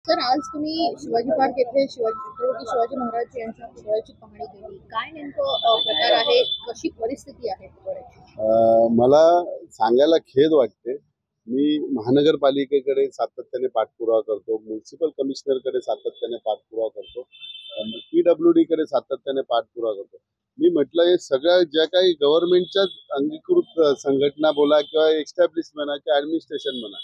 Sir, आज तुम्ही Shivaji park येथे छत्रपती शिवाजी महाराज यांच्या पुतळ्याची पाहणी केली. काय नेमकं प्रकार आहे? कशी परिस्थिती आहे पुतळ्याची? मला सांगायला खेद वाटते. मी महानगरपालिकेकडे सातत्याने पाठपुरावा करतो, म्युन्सिपल कमिशनरकडे सातत्याने पाठपुरावा करतो, PWD कडे सातत्याने पाठपुरावा करतो. मी म्हटलं हे सगळ्या ज्या काही गव्हर्नमेंटच्याच अंगीकृत संघटना बोला किंवा एस्टॅब्लिश म्हणा किंवा ऍडमिनिस्ट्रेशन म्हणा,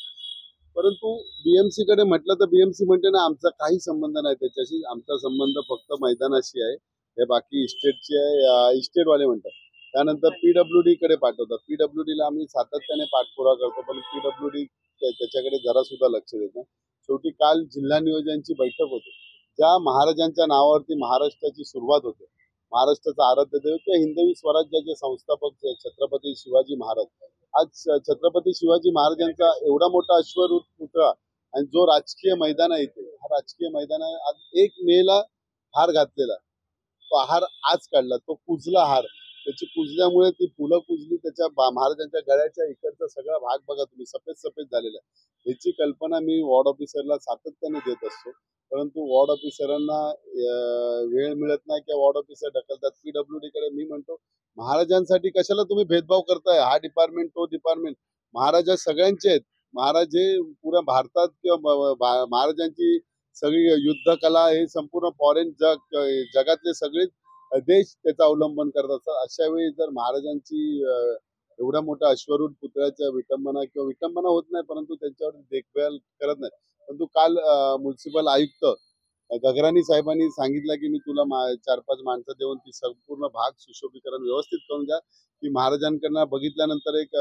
परंतु बीएमसी कडे म्हटलं तर बीएमसी म्हणते ना आमचा काही संबंध नाही त्याच्याशी, आमचा संबंध फक्त मैदानाशी आहे, हे बाकी इस्टेटची आहे, इस्टेटवाले म्हणतात. त्यानंतर PWD कडे पाठवतात. PWD ला आम्ही सातत्याने पाठपुरावा करतो, पण PWD त्याच्याकडे जरा सुद्धा लक्ष देत नाही. शेवटी काल जिल्हा नियोजनची बैठक होती, ज्या महाराजांच्या नावावरती महाराष्ट्राची सुरुवात होते. महाराष्ट्राचा आराध्य दैवत किंवा हिंदवी स्वराज्याचे संस्थापक छत्रपती शिवाजी महाराज, आज छत्रपती शिवाजी महाराजांचा एवढा मोठा अश्वरूढ पुतळा आणि जो राजकीय मैदान आहे इथे, हा राजकीय मैदान आहे, आज 1 मे ला हार घातलेला, तो हार आज काढला, तो कुजला हार, त्याची कुजल्यामुळे ती फुलं कुजली, त्याच्या महाराजांच्या गळ्याच्या इकडचा सगळा भाग बघा तुम्ही सफेद सफेद झालेला आहे. याची कल्पना मी वॉर्ड ऑफिसरला सातत्याने देत असतो, परंतु वॉर्ड ऑफिसरांना वेळ मिळत नाही किंवा वॉर्ड ऑफिसर ढकलतात. PWD कडे मी म्हणतो महाराजांसाठी कशाला तुम्ही भेदभाव करताय? हा डिपार्टमेंट तो डिपार्टमेंट, महाराज सगळ्यांचे आहेत. महाराज हे पुऱ्या भारतात किंवा महाराजांची सगळी युद्ध कला हे संपूर्ण फॉरेन जगातले सगळे देश त्याचा अवलंबन करत असतात. अशा वेळी जर महाराजांची एवढ्या मोठ्या अश्वरूढ पुतळ्याच्या विटंबना किंवा विटंबना होत नाही, परंतु त्यांच्यावर देखभाल करत नाही. परंतु काल म्युन्सिपल आयुक्त गगराणी साहेबांनी सांगितलं की मी तुला 4-5 माणसं देऊन ती संपूर्ण भाग सुशोभीकरण व्यवस्थित करून द्या, की महाराजांकडनं बघितल्यानंतर एक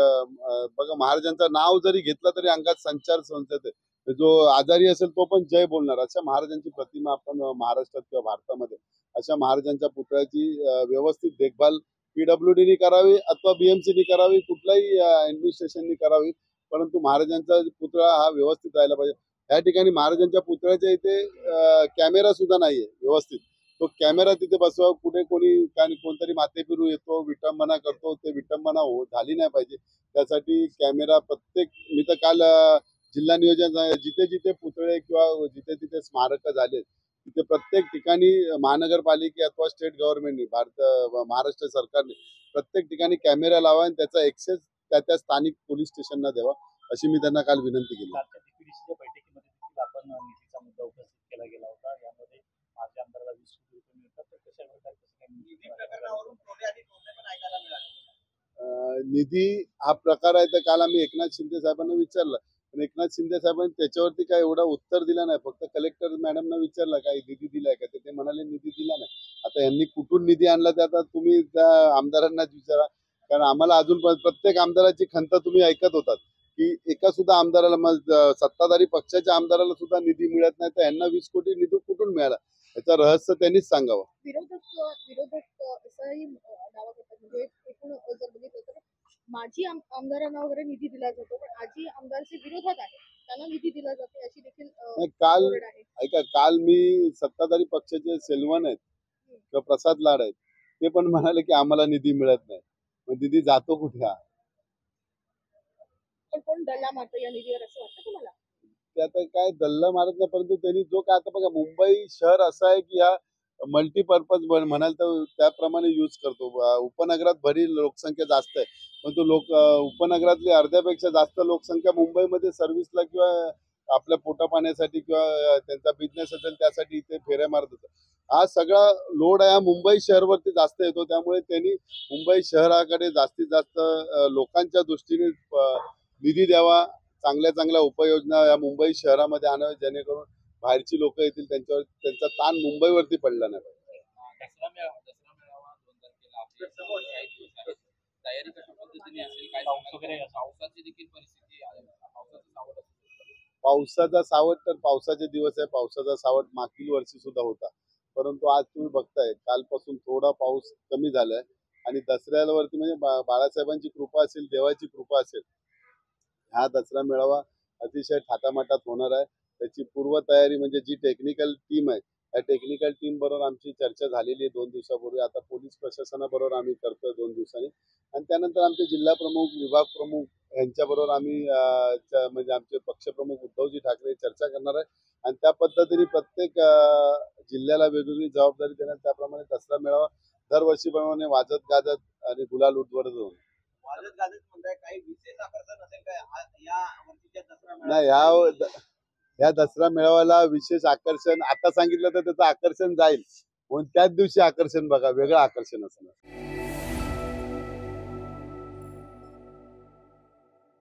बघा महाराजांचं नाव जरी घेतलं तरी अंगात संचार संचते. जो आजारी असेल तो पण जय बोलणार. अशा महाराजांची प्रतिमा आपण महाराष्ट्रात किंवा भारतामध्ये अशा महाराजांच्या पुतळ्याची व्यवस्थित देखभाल PWD करावी अथवा BMC करावी, कुठल्याही ऍडमिनिस्ट्रेशननी करावी, परंतु महाराजांचा पुतळा हा व्यवस्थित राहायला पाहिजे. या ठिकाणी महाराजांच्या पुतळ्याच्या इथे कॅमेरा सुद्धा नाहीये व्यवस्थित. तो कॅमेरा तिथे बसवा. कुठे कोणतरी माथेफिरू येतो, विटंबना करतो, ते विटंबना झाली नाही पाहिजे. त्यासाठी कॅमेरा प्रत्येक, मी तर काल जिल्हा नियोजन जिथे जिथे पुतळे किंवा जिथे तिथे स्मारक झाले तिथे प्रत्येक ठिकाणी महानगरपालिके अथवा स्टेट गव्हर्नमेंटनी महाराष्ट्र सरकारने प्रत्येक ठिकाणी कॅमेरा लावा आणि त्याचा एक्सेस त्या स्थानिक पोलीस स्टेशनला द्यावा, अशी मी त्यांना काल विनंती केली. बैठकीमध्ये आपण निधीचा मुद्दा उपस्थित केला गेला होता. यामध्ये माझ्या आमदाराला 20 कोटी रुपये मिळतात, तर कशा प्रकारे निधी हा प्रकार आहे तर काल आम्ही एकनाथ शिंदे साहेबांना विचारलं, पण एकनाथ शिंदे साहेबांनी त्याच्यावरती काय एवढा उत्तर दिला नाही. फक्त कलेक्टर मॅडमना विचारलं काही निधी दिलाय का, ते म्हणाले निधी दिला नाही. आता यांनी कुठून निधी आणला ते आता तुम्ही त्या आमदारांनाच विचारा, कारण आम्हाला अजून प्रत्येक आमदाराची खंत तुम्ही ऐकत होतात की एका सुद्धा आमदाराला, सत्ताधारी पक्षाच्या आमदाराला सुद्धा निधी मिळत नाही, तर यांना 20 कोटी निधी कुठून मिळाला याचं रहस्य त्यांनीच सांगावं. विरोधक असंही दावा करतात, म्हणजे एकूण जर बघितलं तर माजी आमदारांना वगैरे निधी दिला जातो, पण आजी आमदारचे विरोधात आहे, त्यांना निधी दिला जाते अशी देखील काल आहे. ऐका, काल मी सत्ताधारी पक्षाचे सेल्वन आहेत किंवा प्रसाद लाड आहेत, ते पण म्हणाले की आम्हाला निधी मिळत नाही. मग निधी जातो कुठे? पण कोण डल्ला मारतो या निधीवर असं वाटतं तुम्हाला? ते आता काय दल्ला मारत नाही, परंतु त्यांनी जो काय, आता बघा मुंबई शहर असं आहे की हा मल्टीपर्पज म्हणाल तर त्याप्रमाणे यूज करतो. उपनगरात भरी लोकसंख्या जास्त आहे, परंतु उपनगरातली अर्ध्यापेक्षा जास्त लोकसंख्या मुंबईमध्ये सर्व्हिसला किंवा आपल्या पोटा पाण्यासाठी किंवा त्यांचा बिझनेस असेल त्यासाठी इथे फेऱ्या मारत होता. हा सगळा लोड आहे मुंबई शहरवरती जास्त येतो, त्यामुळे त्यांनी मुंबई शहराकडे जास्तीत जास्त लोकांच्या दृष्टीने निधी द्यावा, चांगल्या चांगल्या उपाययोजना या मुंबई शहरामध्ये आणाव्या, जेणेकरून बाहेरची लोक येतील, त्यांच्यावर त्यांचा ताण मुंबईवरती पडला नाही. पावसाचा सावट तर पावसाचे दिवस आहे, पावसाचा सावट मागील वर्षी सुद्धा होता, परंतु आज तुम्ही बघताय कालपासून थोडा पाऊस कमी झालाय आणि दसऱ्यावरती म्हणजे बाळासाहेबांची कृपा असेल, देवाची कृपा असेल, हा दसरा मेळावा अतिशय थाटामाटात होणार आहे. त्याची पूर्वतयारी म्हणजे जी टेक्निकल टीम आहे या टेक्निकल टीम बरोबर आमची चर्चा झालेली आहे 2 दिवसापूर्वी. आता पोलीस प्रशासनाबरोबर आम्ही करतोय 2 दिवसांनी आणि त्यानंतर आमचे जिल्हा प्रमुख, विभाग प्रमुख यांच्याबरोबर आम्ही म्हणजे आमचे पक्षप्रमुख उद्धवजी ठाकरे चर्चा करणार आहे आणि त्या पद्धतीने प्रत्येक जिल्ह्याला वेगवेगळी जबाबदारी देण्यात त्याप्रमाणे दसरा मेळावा दरवर्षीप्रमाणे वाजत गाजत आणि गुलाल उधळत जाऊन वाजत गाजत म्हणताय, काही विशेष आकर्षण असेल काय या वर्षीच्या दसरा नाही या दसरा मेळाव्याला विशेष आकर्षण आता सांगितलं तर त्याचं आकर्षण जाईल म्हणून त्याच दिवशी आकर्षण बघा वेगळं आकर्षण असणार.